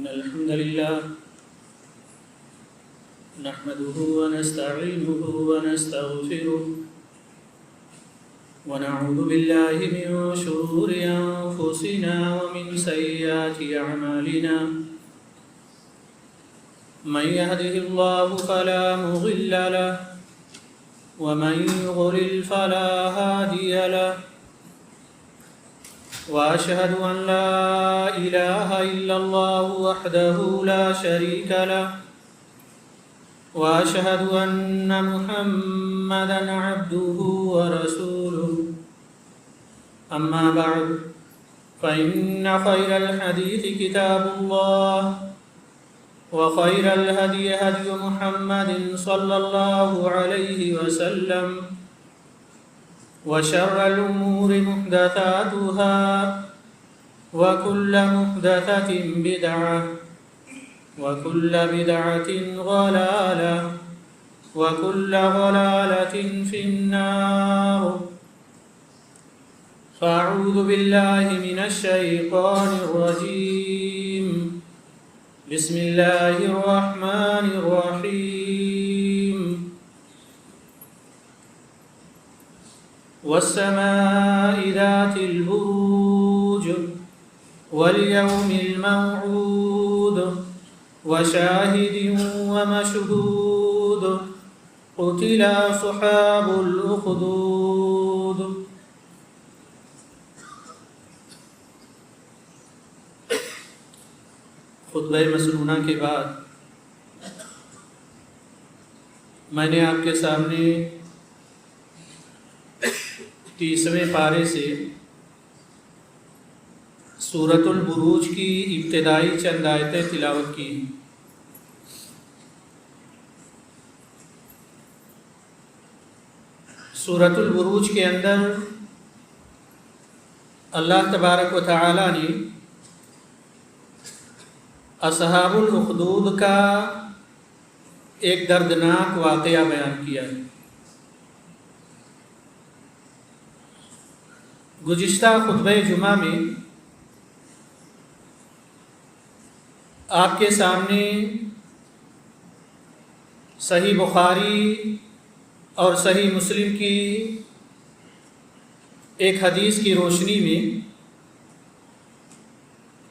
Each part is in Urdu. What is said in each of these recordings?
الحمد لله نحمده ونستعينه ونستغفره ونعوذ بالله من شرور أنفسنا ومن سيئات أعمالنا من يهده الله فلا مضل له ومن يضلل فلا هادي له وأشهد أن لا إله إلا الله وحده لا شريك له وأشهد أن محمدًا عبده ورسوله أما بعد فإن خير الحديث كتاب الله وخير الهدي هدي محمد صلى الله عليه وسلم وشر الأمور محدثاتها وكل محدثة بدعة وكل بدعة ضلالة وكل ضلالة في النار فأعوذ بالله من الشيطان الرجيم بسم الله الرحمن الرحيم والسماء ذات البروج واليوم الموعود وشاهد ومشهود قتل أصحاب الأخدود خطبہ مسنونہ کے بعد میں نے آپ کے سامنے 30ویں پارے سے سورۃ البروج کی ابتدائی چند آیتیں تلاوت کی ہیں۔ سورۃ البروج کے اندر اللہ تبارک و تعالی نے اصحاب الاخدود کا ایک دردناک واقعہ بیان کیا ہے۔ گزشتہ خطبہ جمعہ میں آپ کے سامنے صحیح بخاری اور صحیح مسلم کی ایک حدیث کی روشنی میں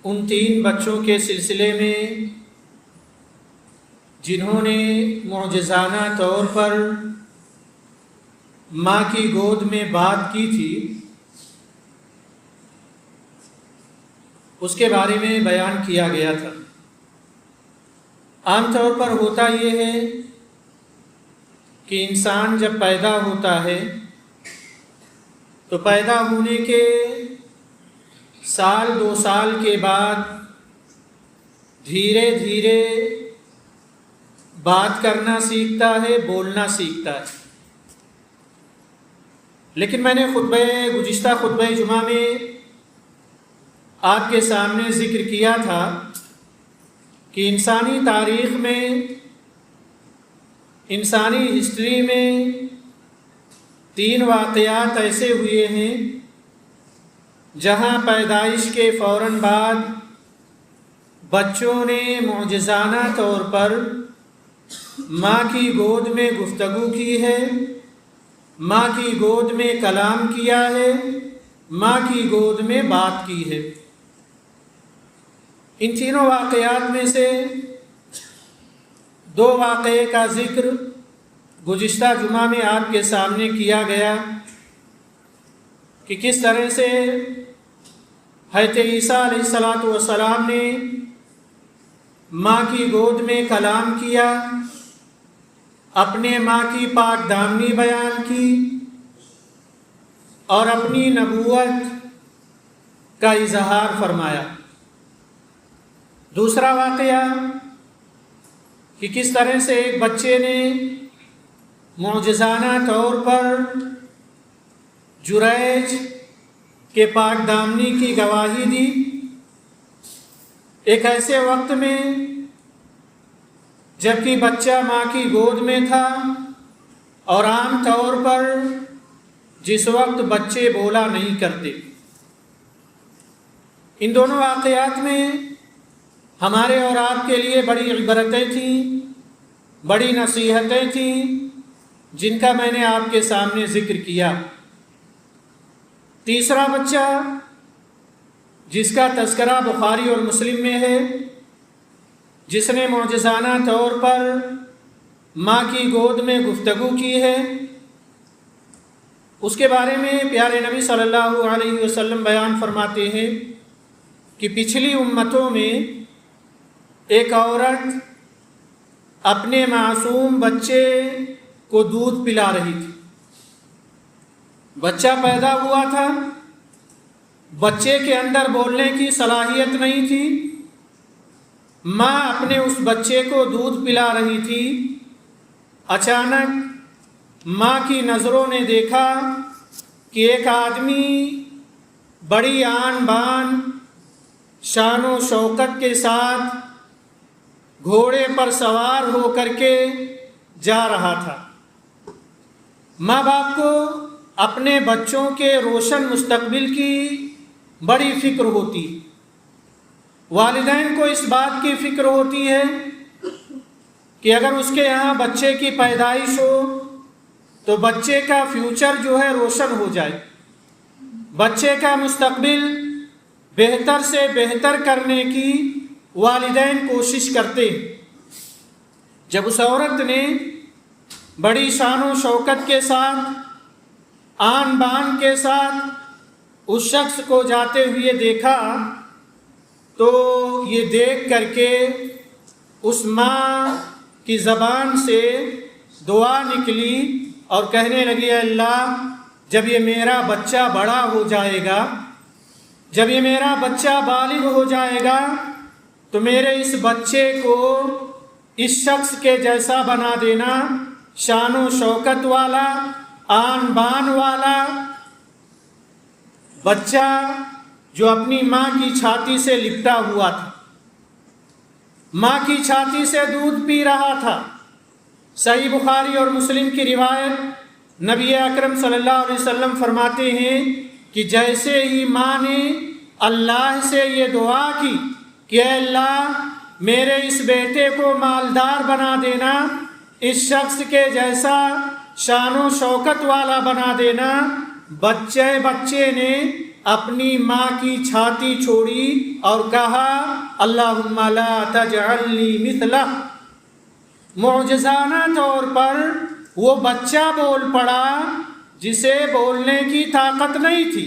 ان 3 بچوں کے سلسلے میں جنہوں نے معجزانہ طور پر ماں کی گود میں بات کی تھی اس کے بارے میں بیان کیا گیا تھا۔ عام طور پر ہوتا یہ ہے کہ انسان جب پیدا ہوتا ہے تو پیدا ہونے کے 1-2 سال کے بعد دھیرے دھیرے بات کرنا سیکھتا ہے، بولنا سیکھتا ہے۔ لیکن میں نے گزشتہ خطبہ جمعہ میں آپ کے سامنے ذکر کیا تھا کہ انسانی تاریخ میں، انسانی ہسٹری میں 3 واقعات ایسے ہوئے ہیں جہاں پیدائش کے فوراً بعد بچوں نے معجزانہ طور پر ماں کی گود میں گفتگو کی ہے، ماں کی گود میں کلام کیا ہے، ماں کی گود میں بات کی ہے۔ ان تینوں واقعات میں سے 2 واقعے کا ذکر گزشتہ جمعہ میں آپ کے سامنے کیا گیا کہ کس طرح سے حضرت عیسیٰ علیہ السلام نے ماں کی گود میں کلام کیا، اپنے ماں کی پاک دامنی بیان کی اور اپنی نبوت کا اظہار فرمایا۔ دوسرا واقعہ کہ کس طرح سے ایک بچے نے معجزانہ طور پر جریج کے پاک دامنی کی گواہی دی، ایک ایسے وقت میں جبکہ بچہ ماں کی گود میں تھا اور عام طور پر جس وقت بچے بولا نہیں کرتے۔ ان دونوں واقعات میں ہمارے اور آپ کے لیے بڑی عبرتیں تھیں، بڑی نصیحتیں تھیں، جن کا میں نے آپ کے سامنے ذکر کیا۔ تیسرا بچہ جس کا تذکرہ بخاری اور مسلم میں ہے، جس نے معجزانہ طور پر ماں کی گود میں گفتگو کی ہے، اس کے بارے میں پیارے نبی صلی اللہ علیہ وسلم بیان فرماتے ہیں کہ پچھلی امتوں میں ایک عورت اپنے معصوم بچے کو دودھ پلا رہی تھی۔ بچہ پیدا ہوا تھا، بچے کے اندر بولنے کی صلاحیت نہیں تھی، ماں اپنے اس بچے کو دودھ پلا رہی تھی۔ اچانک ماں کی نظروں نے دیکھا کہ ایک آدمی بڑی آن بان شان و شوکت کے ساتھ گھوڑے پر سوار ہو کر کے جا رہا تھا۔ ماں باپ کو اپنے بچوں کے روشن مستقبل کی بڑی فکر ہوتی، والدین کو اس بات کی فکر ہوتی ہے کہ اگر اس کے یہاں بچے کی پیدائش ہو تو بچے کا فیوچر جو ہے روشن ہو جائے، بچے کا مستقبل بہتر سے بہتر کرنے کی والدین کوشش کرتے ہیں۔ جب اس عورت نے بڑی شان و شوکت کے ساتھ، آن بان کے ساتھ اس شخص کو جاتے ہوئے دیکھا تو یہ دیکھ کر کے اس ماں کی زبان سے دعا نکلی اور کہنے لگی، اے اللہ، جب یہ میرا بچہ بڑا ہو جائے گا، جب یہ میرا بچہ بالغ ہو جائے گا تو میرے اس بچے کو اس شخص کے جیسا بنا دینا، شان و شوکت والا، آن بان والا بچہ جو اپنی ماں کی چھاتی سے لپٹا ہوا تھا، ماں کی چھاتی سے دودھ پی رہا تھا۔ صحیح بخاری اور مسلم کی روایت، نبی اکرم صلی اللہ علیہ وسلم فرماتے ہیں کہ جیسے ہی ماں نے اللہ سے یہ دعا کی کہ اے اللہ میرے اس بیٹے کو مالدار بنا دینا، اس شخص کے جیسا شان و شوکت والا بنا دینا، بچے نے اپنی ماں کی چھاتی چھوڑی اور کہا، اللہم لا تجعلنی مثلہ۔ معجزانہ طور پر وہ بچہ بول پڑا جسے بولنے کی طاقت نہیں تھی۔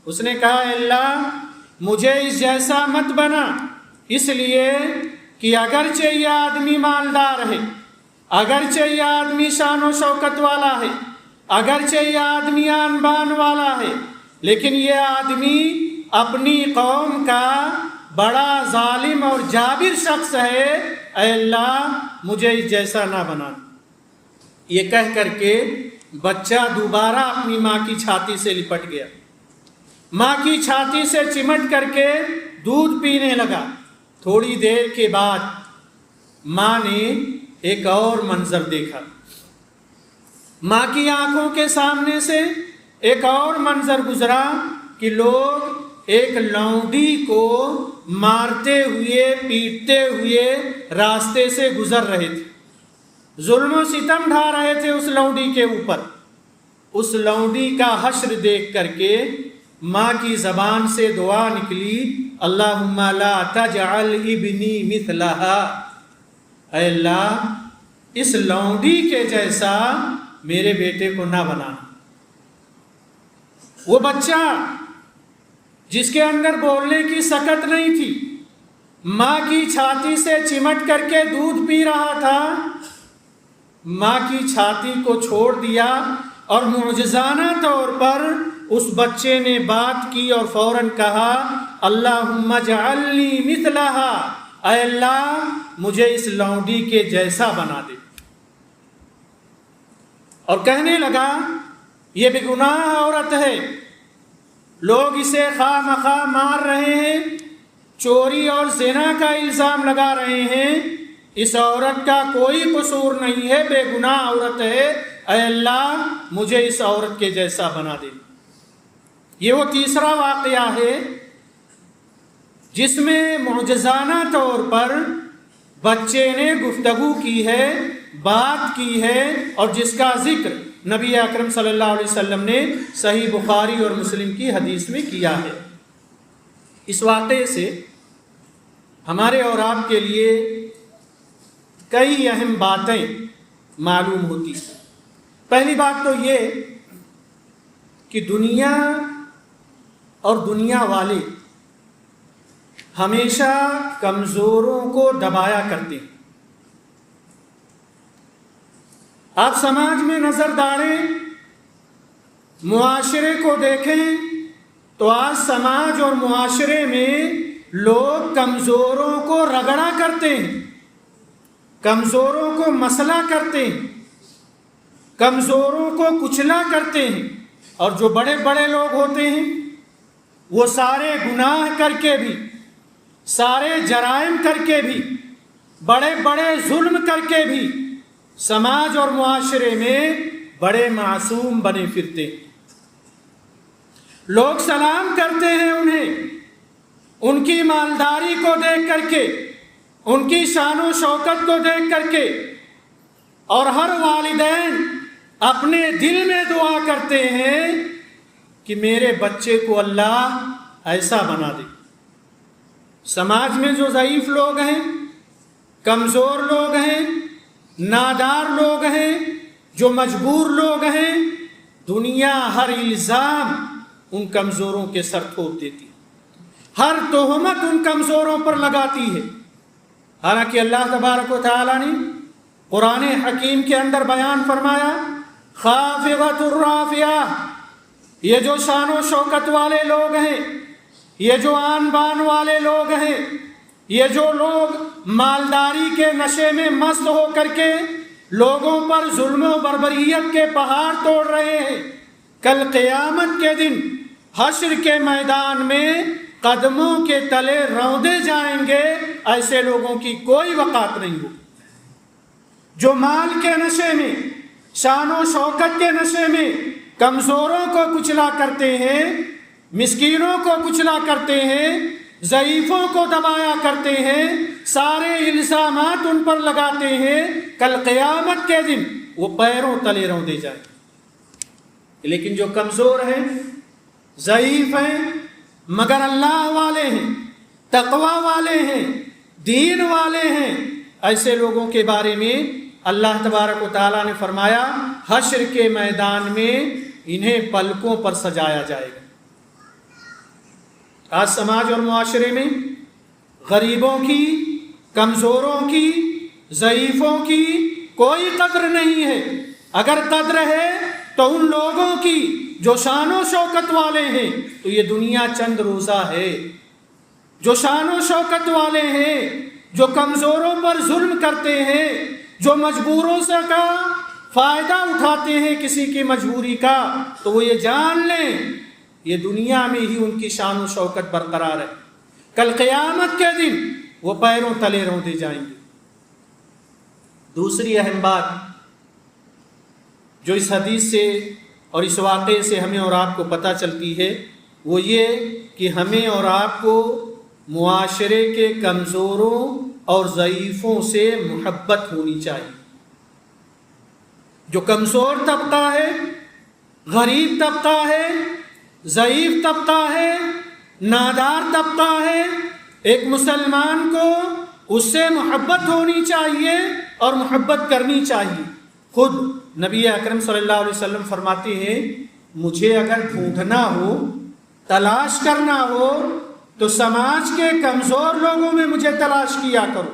اس نے کہا، اے اللہ مجھے اس جیسا مت بنا، اس لیے کہ اگرچہ یہ آدمی مالدار ہے، اگرچہ یہ آدمی شان و شوکت والا ہے، اگرچہ یہ آدمی آن بان والا ہے، لیکن یہ آدمی اپنی قوم کا بڑا ظالم اور جابر شخص ہے، اے اللہ مجھے اس جیسا نہ بنا۔ یہ کہہ کر کے بچہ دوبارہ اپنی ماں کی چھاتی سے لپٹ گیا، ماں کی چھاتی سے چمٹ کر کے دودھ پینے لگا۔ تھوڑی دیر کے بعد ماں نے ایک اور منظر دیکھا، ماں کی آنکھوں کے سامنے سے ایک اور منظر گزرا کہ لوگ ایک لونڈی کو مارتے ہوئے پیٹتے ہوئے راستے سے گزر رہے تھے، ظلم و ستم ڈھا رہے تھے اس لونڈی کے اوپر۔ اس لونڈی کا حشر دیکھ کر کے ماں کی زبان سے دعا نکلی، اللہم لا تجعل ابنی مثلہا، اے اللہ اس لونڈی کے جیسا میرے بیٹے کو نہ بنانا۔ وہ بچہ جس کے اندر بولنے کی سکت نہیں تھی، ماں کی چھاتی سے چمٹ کر کے دودھ پی رہا تھا، ماں کی چھاتی کو چھوڑ دیا اور معجزانہ طور پر اس بچے نے بات کی اور فوراً کہا، اللہم اجعلنی مثلہا، اے اللہ مجھے اس لونڈی کے جیسا بنا دے۔ اور کہنے لگا، یہ بے گناہ عورت ہے، لوگ اسے خواہ مخواہ مار رہے ہیں، چوری اور زنا کا الزام لگا رہے ہیں، اس عورت کا کوئی قصور نہیں ہے، بے گناہ عورت ہے، اے اللہ مجھے اس عورت کے جیسا بنا دے۔ یہ وہ تیسرا واقعہ ہے جس میں معجزانہ طور پر بچے نے گفتگو کی ہے، بات کی ہے، اور جس کا ذکر نبی اکرم صلی اللہ علیہ وسلم نے صحیح بخاری اور مسلم کی حدیث میں کیا ہے۔ اس واقعے سے ہمارے اور آپ کے لیے کئی اہم باتیں معلوم ہوتی ہیں۔ پہلی بات تو یہ کہ دنیا اور دنیا والے ہمیشہ کمزوروں کو دبایا کرتے ہیں۔ آپ سماج میں نظر ڈالیں، معاشرے کو دیکھیں تو آج سماج اور معاشرے میں لوگ کمزوروں کو رگڑا کرتے ہیں، کمزوروں کو مسئلہ کرتے ہیں، کمزوروں کو کچلا کرتے ہیں، اور جو بڑے بڑے لوگ ہوتے ہیں وہ سارے گناہ کر کے بھی، سارے جرائم کر کے بھی، بڑے بڑے ظلم کر کے بھی سماج اور معاشرے میں بڑے معصوم بنے پھرتے ہیں۔ لوگ سلام کرتے ہیں انہیں، ان کی مالداری کو دیکھ کر کے، ان کی شان و شوکت کو دیکھ کر کے، اور ہر والدین اپنے دل میں دعا کرتے ہیں کہ میرے بچے کو اللہ ایسا بنا دے۔ سماج میں جو ضعیف لوگ ہیں، کمزور لوگ ہیں، نادار لوگ ہیں، جو مجبور لوگ ہیں، دنیا ہر الزام ان کمزوروں کے سر تھوپ دیتی ہے، ہر تہمت ان کمزوروں پر لگاتی ہے۔ حالانکہ اللہ تبارک و تعالیٰ نے قرآن حکیم کے اندر بیان فرمایا، خافضۃ الرافعہ، یہ جو شان و شوکت والے لوگ ہیں، یہ جو آن بان والے لوگ ہیں، یہ جو لوگ مالداری کے نشے میں مست ہو کر کے لوگوں پر ظلم و بربریت کے پہاڑ توڑ رہے ہیں، کل قیامت کے دن حشر کے میدان میں قدموں کے تلے روندے جائیں گے، ایسے لوگوں کی کوئی وقات نہیں ہوگی۔ جو مال کے نشے میں، شان و شوکت کے نشے میں کمزوروں کو کچلا کرتے ہیں، مسکینوں کو کچلا کرتے ہیں، ضعیفوں کو دبایا کرتے ہیں، سارے الزامات ان پر لگاتے ہیں، کل قیامت کے دن وہ پیروں تلے روندے جائیں۔ لیکن جو کمزور ہیں، ضعیف ہیں، مگر اللہ والے ہیں، تقوی والے ہیں، دین والے ہیں، ایسے لوگوں کے بارے میں اللہ تبارک و تعالیٰ نے فرمایا، حشر کے میدان میں انہیں پلکوں پر سجایا جائے گا۔ آج سماج اور معاشرے میں غریبوں کی، کمزوروں کی، ضعیفوں کی کوئی قدر نہیں ہے۔ اگر قدر ہے تو ان لوگوں کی جو شان و شوکت والے ہیں، تو یہ دنیا چند روزہ ہے۔ جو شان و شوکت والے ہیں، جو کمزوروں پر ظلم کرتے ہیں، جو مجبوروں سے کا فائدہ اٹھاتے ہیں کسی کی مجبوری کا، تو وہ یہ جان لیں یہ دنیا میں ہی ان کی شان و شوکت برقرار ہے، کل قیامت کے دن وہ پیروں تلے روندے جائیں گے۔ دوسری اہم بات جو اس حدیث سے اور اس واقعے سے ہمیں اور آپ کو پتہ چلتی ہے، وہ یہ کہ ہمیں اور آپ کو معاشرے کے کمزوروں اور ضعیفوں سے محبت ہونی چاہیے۔ جو کمزور طبقہ ہے، غریب طبقہ ہے، ضعیف طبقہ ہے، نادار طبقہ ہے، ایک مسلمان کو اس سے محبت ہونی چاہیے اور محبت کرنی چاہیے۔ خود نبی اکرم صلی اللہ علیہ وسلم فرماتے ہیں، مجھے اگر ڈھونڈنا ہو، تلاش کرنا ہو، تو سماج کے کمزور لوگوں میں مجھے تلاش کیا کرو،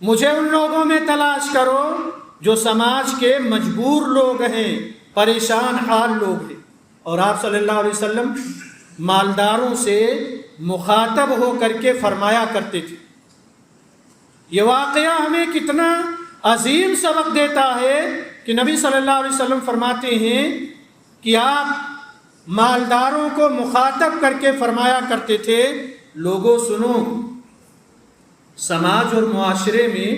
مجھے ان لوگوں میں تلاش کرو جو سماج کے مجبور لوگ ہیں، پریشان حال لوگ ہیں۔ اور آپ صلی اللہ علیہ وسلم مالداروں سے مخاطب ہو کر کے فرمایا کرتے تھے۔ یہ واقعہ ہمیں کتنا عظیم سبق دیتا ہے کہ نبی صلی اللہ علیہ وسلم فرماتے ہیں کہ آپ مالداروں کو مخاطب کر کے فرمایا کرتے تھے، لوگوں سنو، سماج اور معاشرے میں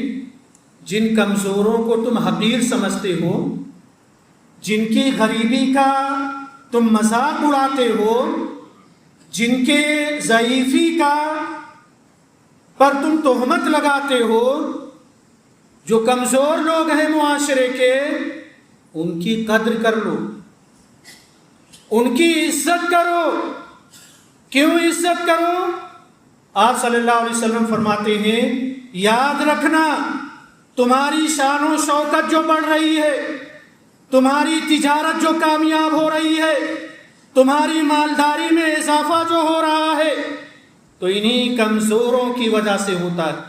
جن کمزوروں کو تم حقیر سمجھتے ہو، جن کی غریبی کا تم مذاق اڑاتے ہو، جن کے ضعیفی کا پر تم تہمت لگاتے ہو، جو کمزور لوگ ہیں معاشرے کے، ان کی قدر کر لو، ان کی عزت کرو۔ کیوں عزت کرو؟ آپ صلی اللہ علیہ وسلم فرماتے ہیں یاد رکھنا تمہاری شان و شوکت جو بڑھ رہی ہے، تمہاری تجارت جو کامیاب ہو رہی ہے، تمہاری مالداری میں اضافہ جو ہو رہا ہے، تو انہی کمزوروں کی وجہ سے ہوتا ہے،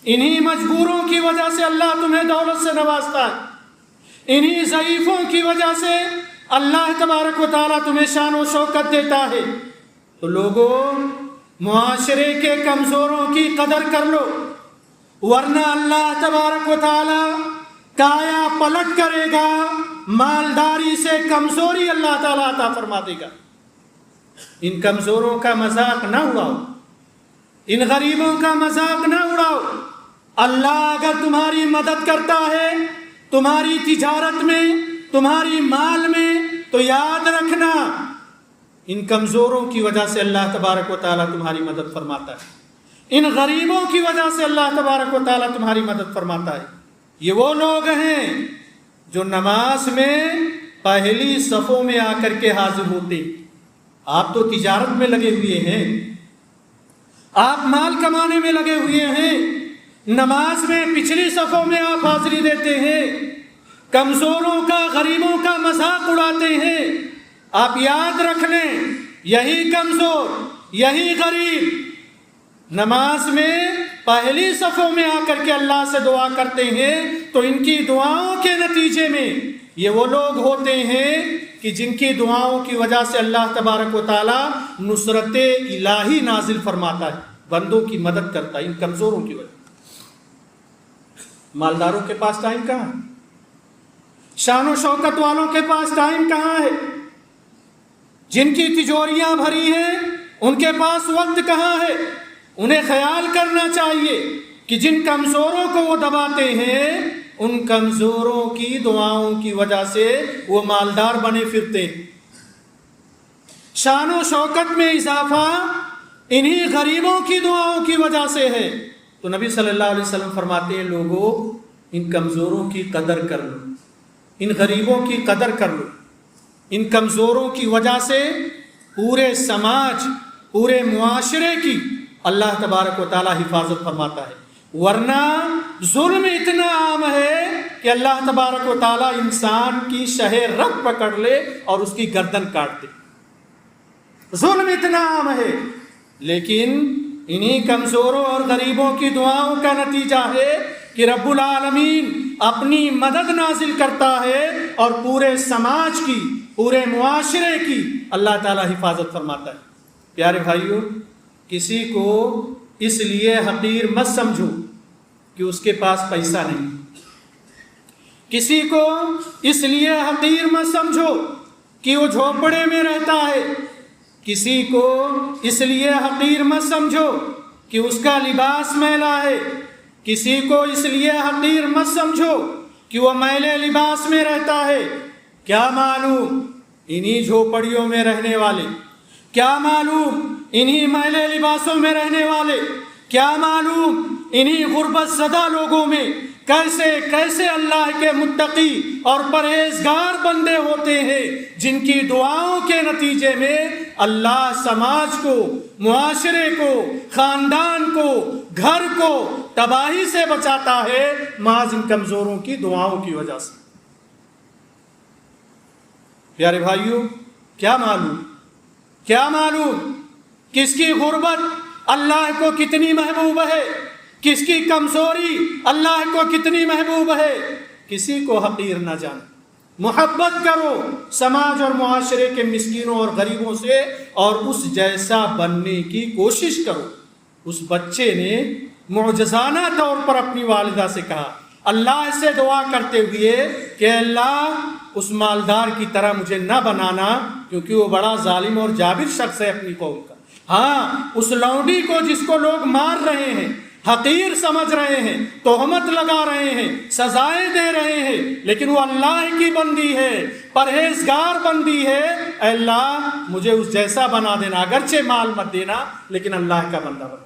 انہی مجبوروں کی وجہ سے اللہ تمہیں دولت سے نوازتا ہے، انہی ضعیفوں کی وجہ سے اللہ تبارک و تعالیٰ تمہیں شان و شوکت دیتا ہے۔ تو لوگوں، معاشرے کے کمزوروں کی قدر کر لو، ورنہ اللہ تبارک و تعالیٰ کایا پلٹ کرے گا، مالداری سے کمزوری اللہ تعالیٰ عطا فرما دے گا۔ ان کمزوروں کا مذاق نہ اڑاؤ، ان غریبوں کا مذاق نہ اڑاؤ۔ اللہ اگر تمہاری مدد کرتا ہے تمہاری تجارت میں، تمہاری مال میں، تو یاد رکھنا ان کمزوروں کی وجہ سے اللہ تبارک و تعالیٰ تمہاری مدد فرماتا ہے، ان غریبوں کی وجہ سے اللہ تبارک و تعالیٰ تمہاری مدد فرماتا ہے۔ یہ وہ لوگ ہیں جو نماز میں پہلی صفوں میں آ کر کے حاضر ہوتے۔ آپ تو تجارت میں لگے ہوئے ہیں، آپ مال کمانے میں لگے ہوئے ہیں، نماز میں پچھلی صفوں میں آپ حاضری دیتے ہیں، کمزوروں کا، غریبوں کا مذاق اڑاتے ہیں۔ آپ یاد رکھ لیں، یہی کمزور، یہی غریب نماز میں پہلی صفوں میں آ کر کے اللہ سے دعا کرتے ہیں، تو ان کی دعاؤں کے نتیجے میں یہ وہ لوگ ہوتے ہیں کہ جن کی دعاؤں کی وجہ سے اللہ تبارک و تعالیٰ نصرت الہی نازل فرماتا ہے، بندوں کی مدد کرتا ہے ان کمزوروں کی وجہ۔ مالداروں کے پاس ٹائم کہاں ہے؟ شان و شوکت والوں کے پاس ٹائم کہاں ہے؟ جن کی تجوریاں بھری ہیں ان کے پاس وقت کہاں ہے؟ انہیں خیال کرنا چاہیے کہ جن کمزوروں کو وہ دباتے ہیں، ان کمزوروں کی دعاؤں کی وجہ سے وہ مالدار بنے پھرتے ہیں۔ شان و شوکت میں اضافہ انہی غریبوں کی دعاؤں کی وجہ سے ہے۔ تو نبی صلی اللہ علیہ وسلم فرماتے ہیں لوگوں، ان کمزوروں کی قدر کر لو، ان غریبوں کی قدر کر لو۔ ان کمزوروں کی وجہ سے پورے سماج، پورے معاشرے کی اللہ تبارک و تعالیٰ حفاظت فرماتا ہے، ورنہ ظلم اتنا عام ہے کہ اللہ تبارک و تعالیٰ انسان کی شہ رگ پکڑ لے اور اس کی گردن کاٹ دے۔ ظلم اتنا عام ہے، لیکن انہی کمزوروں اور غریبوں کی دعاؤں کا نتیجہ ہے کہ رب العالمین اپنی مدد نازل کرتا ہے اور پورے سماج کی، پورے معاشرے کی اللہ تعالیٰ حفاظت فرماتا ہے۔ پیارے بھائیوں، کسی کو اس لیے حقیر مت سمجھو کہ اس کے پاس پیسہ نہیں، کسی کو اس لیے حقیر مت سمجھو کہ وہ جھونپڑے میں رہتا ہے، کسی کو اس لیے حقیر مت سمجھو کہ اس کا لباس میلا ہے، کسی کو اس لیے حقیر مت سمجھو کہ وہ میلے لباس میں رہتا ہے۔ کیا معلوم انہی جھوپڑیوں میں رہنے والے، کیا معلوم انہی میلے لباسوں میں رہنے والے، کیا معلوم انہی غربت زدہ لوگوں میں کیسے کیسے اللہ کے متقی اور پرہیزگار بندے ہوتے ہیں، جن کی دعاؤں کے نتیجے میں اللہ سماج کو، معاشرے کو، خاندان کو، گھر کو تباہی سے بچاتا ہے، محض ان کمزوروں کی دعاؤں کی وجہ سے۔ پیارے بھائیوں، کیا معلوم کس کی غربت اللہ کو کتنی محبوب ہے، کس کی کمزوری اللہ کو کتنی محبوب ہے۔ کسی کو حقیر نہ جان، محبت کرو سماج اور معاشرے کے مسکینوں اور غریبوں سے، اور اس جیسا بننے کی کوشش کرو۔ اس بچے نے معجزانہ طور پر اپنی والدہ سے کہا، اللہ سے دعا کرتے ہوئے کہ اللہ اس مالدار کی طرح مجھے نہ بنانا، کیونکہ وہ بڑا ظالم اور جابر شخص ہے اپنی قوم کا۔ ہاں، اس لونڈی کو جس کو لوگ مار رہے ہیں، حقیر سمجھ رہے ہیں، تہمت لگا رہے ہیں، سزائیں دے رہے ہیں، لیکن وہ اللہ کی بندی ہے، پرہیزگار بندی ہے، اے اللہ مجھے اس جیسا بنا دینا، اگرچہ مال مت دینا لیکن اللہ کا بندہ بنا۔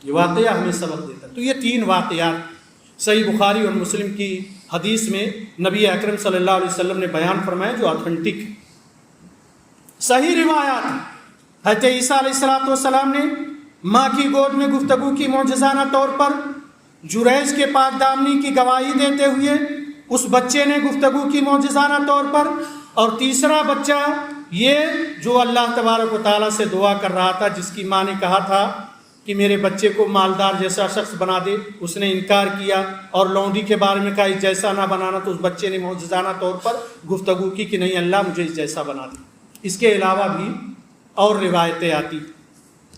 یہ واقعہ ہمیں سبق دیتا ہے۔ تو یہ 3 واقعات صحیح بخاری اور مسلم کی حدیث میں نبی اکرم صلی اللہ علیہ وسلم نے بیان فرمائے، جو آتھنٹک صحیح روایات ہیں۔ حضرت عیسیٰ علیہ السلام نے ماں کی گود میں گفتگو کی معجزانہ طور پر، جریج کے پاک دامنی کی گواہی دیتے ہوئے اس بچے نے گفتگو کی معجزانہ طور پر، اور تیسرا بچہ یہ جو اللہ تبارک و تعالیٰ سے دعا کر رہا تھا، جس کی ماں نے کہا تھا کہ میرے بچے کو مالدار جیسا شخص بنا دے، اس نے انکار کیا اور لونڈی کے بارے میں کہا اس جیسا نہ بنانا، تو اس بچے نے معجزانہ طور پر گفتگو کی کہ نہیں اللہ مجھے اس جیسا بنا دے۔ اس کے علاوہ بھی اور روایتیں آتی۔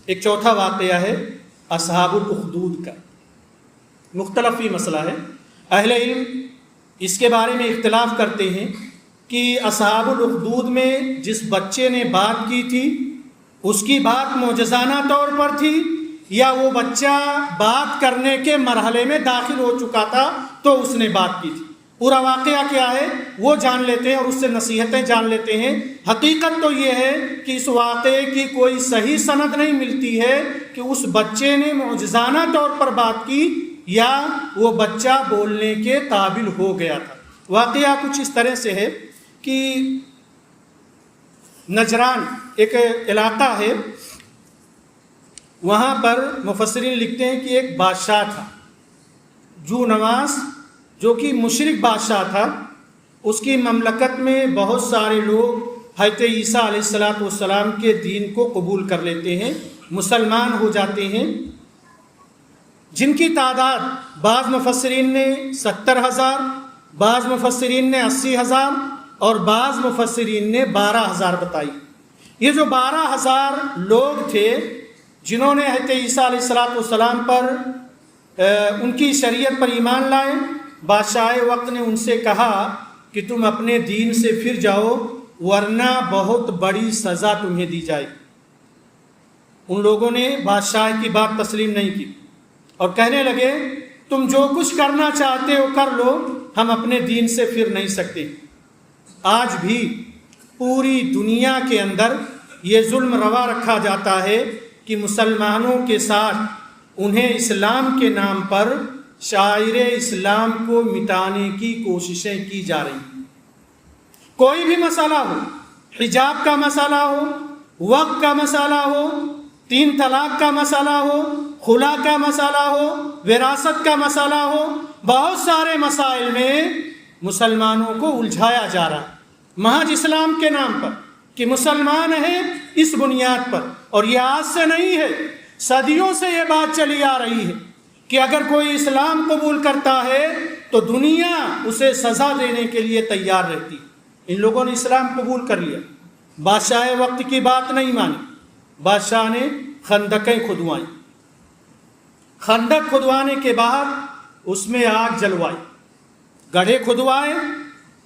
ایک چوتھا واقعہ ہے اصحاب الاخدود کا، مختلف ہی مسئلہ ہے، اہل علم اس کے بارے میں اختلاف کرتے ہیں کہ اصحاب الاخدود میں جس بچے نے بات کی تھی اس کی بات معجزانہ طور پر تھی، یا وہ بچہ بات کرنے کے مرحلے میں داخل ہو چکا تھا تو اس نے بات کی تھی۔ پورا واقعہ کیا ہے وہ جان لیتے ہیں اور اس سے نصیحتیں جان لیتے ہیں۔ حقیقت تو یہ ہے کہ اس واقعے کی کوئی صحیح سند نہیں ملتی ہے کہ اس بچے نے معجزانہ طور پر بات کی یا وہ بچہ بولنے کے قابل ہو گیا تھا۔ واقعہ کچھ اس طرح سے ہے کہ نجران ایک علاقہ ہے، وہاں پر مفسرین لکھتے ہیں کہ ایک بادشاہ تھا جو نواز، جو کہ مشرک بادشاہ تھا۔ اس کی مملکت میں بہت سارے لوگ حضرت عیسیٰ علیہ السلام کے دین کو قبول کر لیتے ہیں، مسلمان ہو جاتے ہیں، جن کی تعداد بعض مفسرین نے 70,000، بعض مفسرین نے 80,000 اور بعض مفسرین نے 12,000 بتائی۔ یہ جو 12,000 لوگ تھے جنہوں نے حضرت عیسیٰ علیہ السلام پر ان کی شریعت پر ایمان لائے، بادشاہ وقت نے ان سے کہا کہ تم اپنے دین سے پھر جاؤ ورنہ بہت بڑی سزا تمہیں دی جائے۔ ان لوگوں نے بادشاہ کی بات تسلیم نہیں کی اور کہنے لگے تم جو کچھ کرنا چاہتے ہو کر لو، ہم اپنے دین سے پھر نہیں سکتے۔ آج بھی پوری دنیا کے اندر یہ ظلم روا رکھا جاتا ہے کہ مسلمانوں کے ساتھ انہیں اسلام کے نام پر شاعر اسلام کو مٹانے کی کوششیں کی جا رہی ہیں۔ کوئی بھی مسئلہ ہو، حجاب کا مسئلہ ہو، وقت کا مسئلہ ہو، 3 طلاق کا مسئلہ ہو، خلا کا مسئلہ ہو، وراثت کا مسئلہ ہو، بہت سارے مسائل میں مسلمانوں کو الجھایا جا رہا ہے محض اسلام کے نام پر کہ مسلمان ہیں اس بنیاد پر۔ اور یہ آج سے نہیں ہے، صدیوں سے یہ بات چلی آ رہی ہے کہ اگر کوئی اسلام قبول کرتا ہے تو دنیا اسے سزا دینے کے لیے تیار رہتی۔ ان لوگوں نے اسلام قبول کر لیا، بادشاہ وقت کی بات نہیں مانی، بادشاہ نے خندقیں کھدوائیں، خندق کھدوانے کے بعد اس میں آگ جلوائی، گڑھے کھدوائے،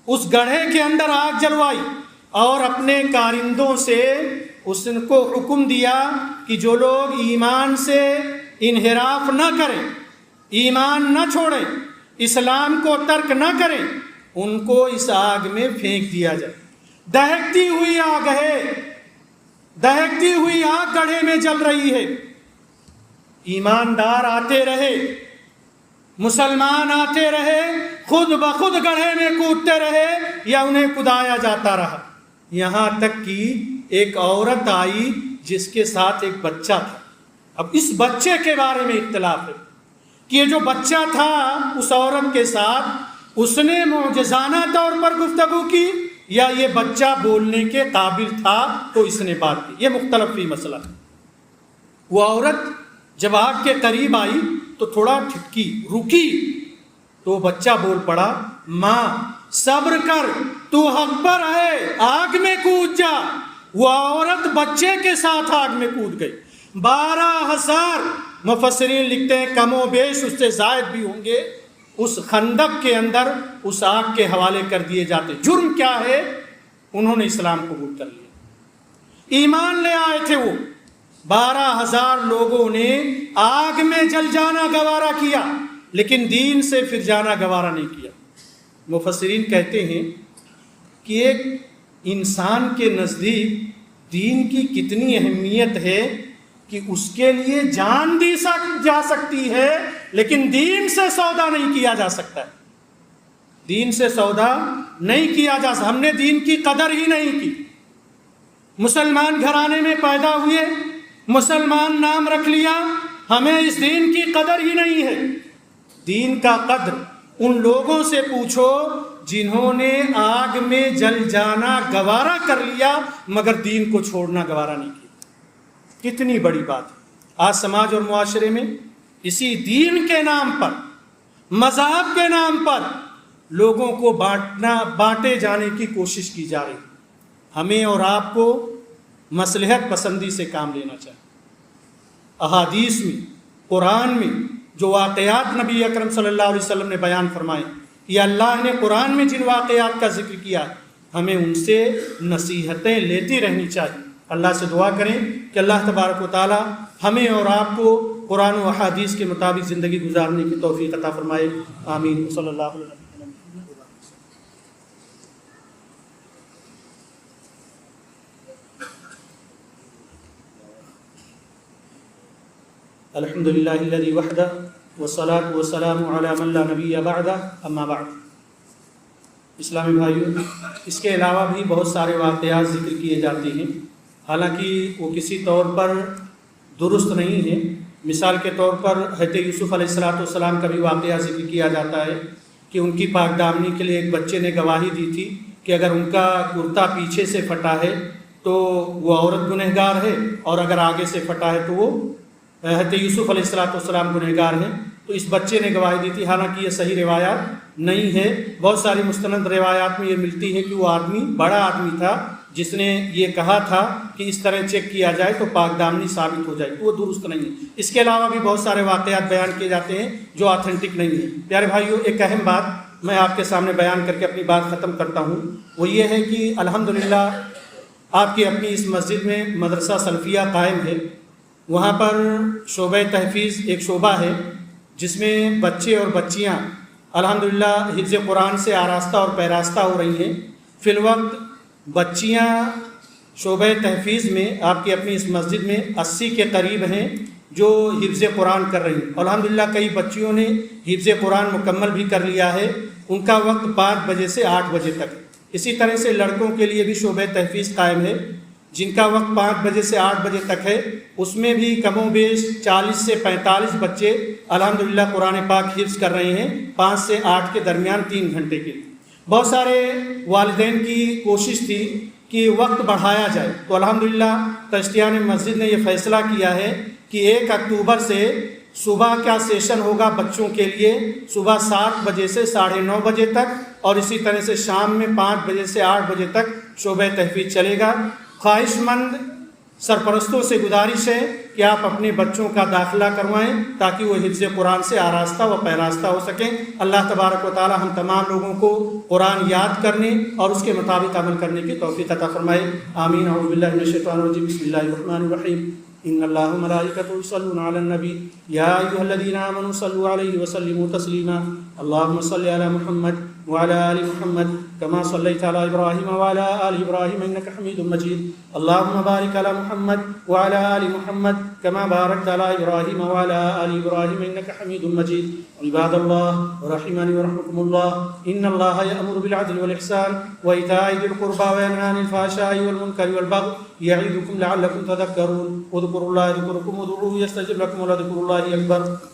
اس گڑھے کے اندر آگ جلوائی اور اپنے کارندوں سے اس کو حکم دیا کہ جو لوگ ایمان سے انحراف نہ کریں، ایمان نہ چھوڑیں، اسلام کو ترک نہ کریں، ان کو اس آگ میں پھینک دیا جائے۔ دہکتی ہوئی آگ ہے، دہکتی ہوئی آگ گڑھے میں جل رہی ہے۔ ایماندار آتے رہے، مسلمان آتے رہے، خود بخود گڑھے میں کودتے رہے یا انہیں کدایا جاتا رہا، یہاں تک کہ ایک عورت آئی جس کے ساتھ ایک بچہ تھا۔ اب اس بچے کے بارے میں اختلاف ہے کہ یہ جو بچہ تھا اس عورت کے ساتھ اس نے معجزانہ طور پر گفتگو کی یا یہ بچہ بولنے کے قابل تھا تو اس نے بات کی، یہ مختلف ہی مسئلہ ہے۔ وہ عورت جب آگ کے قریب آئی تو تھوڑا ٹھٹکی، رکی تو بچہ بول پڑا، ماں صبر کر، تو حق پر ہے، آگ میں کود جا۔ وہ عورت بچے کے ساتھ آگ میں کود گئی۔ 12,000 مفسرین لکھتے ہیں، کم و بیش اس سے زائد بھی ہوں گے، اس خندق کے اندر اس آگ کے حوالے کر دیے جاتے۔ جرم کیا ہے؟ انہوں نے اسلام قبول کر لیا، ایمان لے آئے تھے وہ، 12,000 لوگوں نے آگ میں جل جانا گوارا کیا، لیکن دین سے پھر جانا گوارا نہیں کیا۔ مفسرین کہتے ہیں کہ ایک انسان کے نزدیک دین کی کتنی اہمیت ہے کہ اس کے لیے جان دی جا سکتی ہے، لیکن دین سے سودا نہیں کیا جا سکتا ہے۔ دین سے سودا نہیں کیا جا سکتا۔ ہم نے دین کی قدر ہی نہیں کی۔ مسلمان گھرانے میں پیدا ہوئے، مسلمان نام رکھ لیا، ہمیں اس دین کی قدر ہی نہیں ہے۔ دین کا قدر ان لوگوں سے پوچھو جنہوں نے آگ میں جل جانا گوارا کر لیا مگر دین کو چھوڑنا گوارا نہیں کیا۔ کتنی بڑی بات ہے۔ آج سماج اور معاشرے میں اسی دین کے نام پر، مذہب کے نام پر لوگوں کو بانٹے جانے کی کوشش کی جا رہی ہے۔ ہمیں اور آپ کو مصلحت پسندی سے کام لینا چاہیے۔ احادیث میں، قرآن میں جو واقعات نبی اکرم صلی اللہ علیہ وسلم نے بیان فرمائے، یا اللہ نے قرآن میں جن واقعات کا ذکر کیا، ہمیں ان سے نصیحتیں لیتی رہنی چاہیے۔ اللہ سے دعا کریں کہ اللہ تبارک و تعالی ہمیں اور آپ کو قرآن و احادیث کے مطابق زندگی گزارنے کی توفیق عطا فرمائے۔ آمین۔ صلی اللہ علیہ وسلم۔ الحمد للہ الذی وحدہ والصلاة والسلام علی من لا نبی بعدہ، اما بعد۔ اسلامی بھائیوں، اس کے علاوہ بھی بہت سارے واقعات ذکر کیے جاتے ہیں، حالانکہ وہ کسی طور پر درست نہیں ہے۔ مثال کے طور پر حضرت یوسف علیہ السلام کا بھی واقعہ ذکر کیا جاتا ہے کہ ان کی پاک دامنی کے لیے ایک بچے نے گواہی دی تھی کہ اگر ان کا کرتا پیچھے سے پھٹا ہے تو وہ عورت گنہگار ہے، اور اگر آگے سے پھٹا ہے تو وہ حضرت یوسف علیہ السلام گنہگار ہیں۔ تو اس بچے نے گواہی دی تھی، حالانکہ یہ صحیح روایات نہیں ہے۔ بہت ساری مستند روایات میں یہ ملتی ہے کہ وہ آدمی بڑا آدمی تھا جس نے یہ کہا تھا کہ اس طرح چیک کیا جائے تو پاک دامنی ثابت ہو جائے، تو وہ درست نہیں ہے۔ اس کے علاوہ بھی بہت سارے واقعات بیان کیے جاتے ہیں جو آتھینٹک نہیں ہیں۔ پیارے بھائیوں، ایک اہم بات میں آپ کے سامنے بیان کر کے اپنی بات ختم کرتا ہوں، وہ یہ ہے کہ الحمدللہ آپ کی اپنی اس مسجد میں مدرسہ سلفیہ قائم ہے۔ وہاں پر شعبہ تحفیظ ایک شعبہ ہے جس میں بچے اور بچیاں الحمدللہ حفظ قرآن سے آراستہ اور پیراستہ ہو رہی ہیں۔ فی الوقت بچیاں شعبہ تحفیظ میں آپ کی اپنی اس مسجد میں 80 کے قریب ہیں جو حفظ قرآن کر رہی ہیں۔ الحمدللہ کئی بچیوں نے حفظ قرآن مکمل بھی کر لیا ہے۔ ان کا وقت 5 بجے سے 8 بجے تک۔ اسی طرح سے لڑکوں کے لیے بھی شعبہ تحفیظ قائم ہے جن کا وقت 5 بجے سے 8 بجے تک ہے۔ اس میں بھی کم و بیش 40 سے 45 بچے الحمدللہ قرآن پاک حفظ کر رہے ہیں 5 سے 8 کے درمیان 3 گھنٹے کے لیے۔ بہت سارے والدین کی کوشش تھی کہ وقت بڑھایا جائے، تو الحمدللہ تشتیان مسجد نے یہ فیصلہ کیا ہے کہ 1 اکتوبر سے صبح کا سیشن ہوگا بچوں کے لیے صبح 7 بجے سے 9:30 بجے تک، اور اسی طرح سے شام میں 5 بجے سے 8 بجے تک شعبہ تحفیظ چلے گا۔ خواہش مند سرپرستوں سے گزارش ہے کہ آپ اپنے بچوں کا داخلہ کروائیں تاکہ وہ حفظ قرآن سے آراستہ و پیراستہ ہو سکیں۔ اللہ تبارک و تعالی ہم تمام لوگوں کو قرآن یاد کرنے اور اس کے مطابق عمل کرنے کی توفیق عطا فرمائے۔ آمین۔ اعوذ باللہ من الشیطان الرجیم۔ بسم اللہ الرحمن الرحیم۔ ان اللہ وملائکتہ یصلون علی النبی یا ایھا الذین آمنوا صلوا علیہ وسلموا تسلیما۔ اللهم صل علی محمد وعلى آل محمد كما صليت على إبراهيم وعلى آل إبراهيم إنك حميد مجيد۔ اللهم بارك على محمد وعلى آل محمد كما باركت على إبراهيم وعلى آل إبراهيم إنك حميد مجيد۔ عباد الله رحمني ورحمكم الله، إن الله يأمر بالعدل والإحسان وإيتاء ذي القربى وينهى عن الفحشاء والمنكر والبغي يعظكم لعلكم تذكرون۔ اذكروا الله يذكركم وادعوه يستجب لكم ولذكر الله أكبر۔